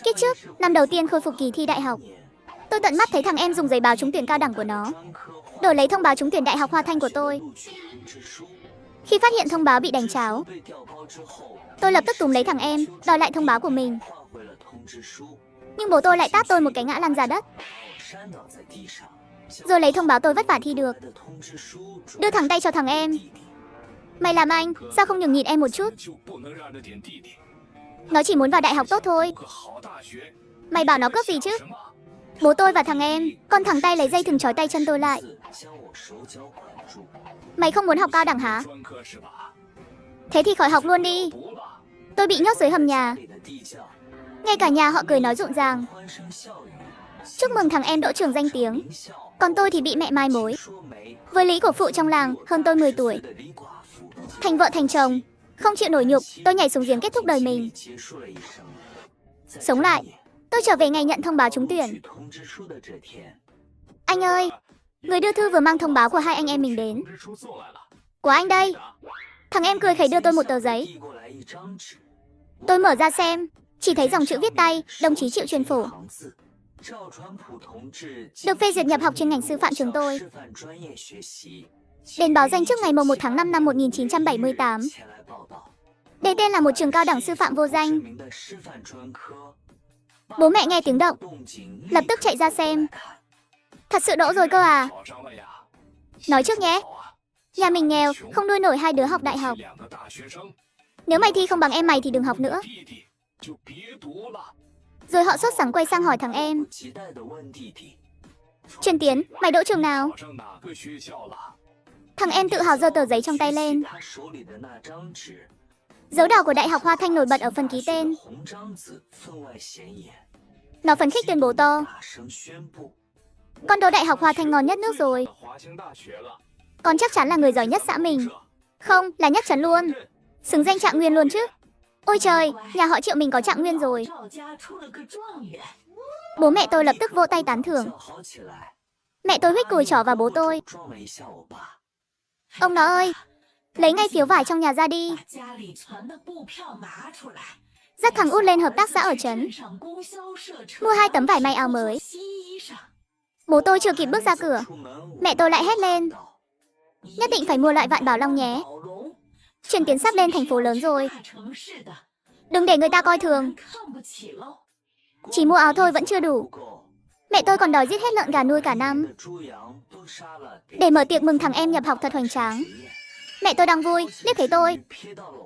Kiếp trước, năm đầu tiên khôi phục kỳ thi đại học, tôi tận mắt thấy thằng em dùng giấy báo trúng tuyển cao đẳng của nó đổi lấy thông báo trúng tuyển Đại học Hoa Thanh của tôi. Khi phát hiện thông báo bị đánh tráo, tôi lập tức túm lấy thằng em, đòi lại thông báo của mình. Nhưng bố tôi lại tát tôi một cái ngã lăn ra đất, rồi lấy thông báo tôi vất vả thi được, đưa thẳng tay cho thằng em. Mày làm anh, sao không nhường nhịn em một chút? Nó chỉ muốn vào đại học tốt thôi. Mày bảo nó cướp gì chứ? Bố tôi và thằng em, con thẳng tay lấy dây thừng trói tay chân tôi lại. Mày không muốn học cao đẳng hả? Thế thì khỏi học luôn đi. Tôi bị nhốt dưới hầm nhà. Ngay cả nhà họ cười nói rộn ràng. Chúc mừng thằng em đỗ trường danh tiếng. Còn tôi thì bị mẹ mai mối với lý cổ phụ trong làng hơn tôi 10 tuổi. Thành vợ thành chồng, không chịu nổi nhục, tôi nhảy xuống giếng kết thúc đời mình. Sống lại, tôi trở về ngày nhận thông báo trúng tuyển. Anh ơi, người đưa thư vừa mang thông báo của hai anh em mình đến. Của anh đây. Thằng em cười khẩy đưa tôi một tờ giấy. Tôi mở ra xem, chỉ thấy dòng chữ viết tay, đồng chí Triệu Truyền Phổ. Được phê duyệt nhập học chuyên ngành sư phạm trường tôi. Đền báo danh trước ngày 1 tháng 5 năm 1978. Đây tên là một trường cao đẳng sư phạm vô danh. Bố mẹ nghe tiếng động, lập tức chạy ra xem. Thật sự đỗ rồi cơ à? Nói trước nhé, nhà mình nghèo, không nuôi nổi hai đứa học đại học. Nếu mày thi không bằng em mày thì đừng học nữa. Rồi họ sốt sắng quay sang hỏi thằng em. Truyền Tiến, mày đỗ trường nào? Thằng em tự hào giơ tờ giấy trong tay lên. Dấu đỏ của Đại học Hoa Thanh nổi bật ở phần ký tên. Nó phấn khích tuyên bố to. Con đỗ Đại học Hoa Thanh ngon nhất nước rồi. Con chắc chắn là người giỏi nhất xã mình. Không, là nhất trấn luôn. Xứng danh trạng nguyên luôn chứ. Ôi trời, nhà họ Triệu mình có trạng nguyên rồi. Bố mẹ tôi lập tức vỗ tay tán thưởng. Mẹ tôi huých cùi trỏ vào bố tôi. Ông nó ơi, lấy ngay phiếu vải trong nhà ra đi. Dắt thằng út lên hợp tác xã ở trấn, mua 2 tấm vải may áo mới. Bố tôi chưa kịp bước ra cửa, mẹ tôi lại hét lên. Nhất định phải mua loại vạn Bảo Long nhé. Truyền Tiến sắp lên thành phố lớn rồi. Đừng để người ta coi thường. Chỉ mua áo thôi vẫn chưa đủ. Mẹ tôi còn đòi giết hết lợn gà nuôi cả năm để mở tiệc mừng thằng em nhập học thật hoành tráng. Mẹ tôi đang vui, liếc thấy tôi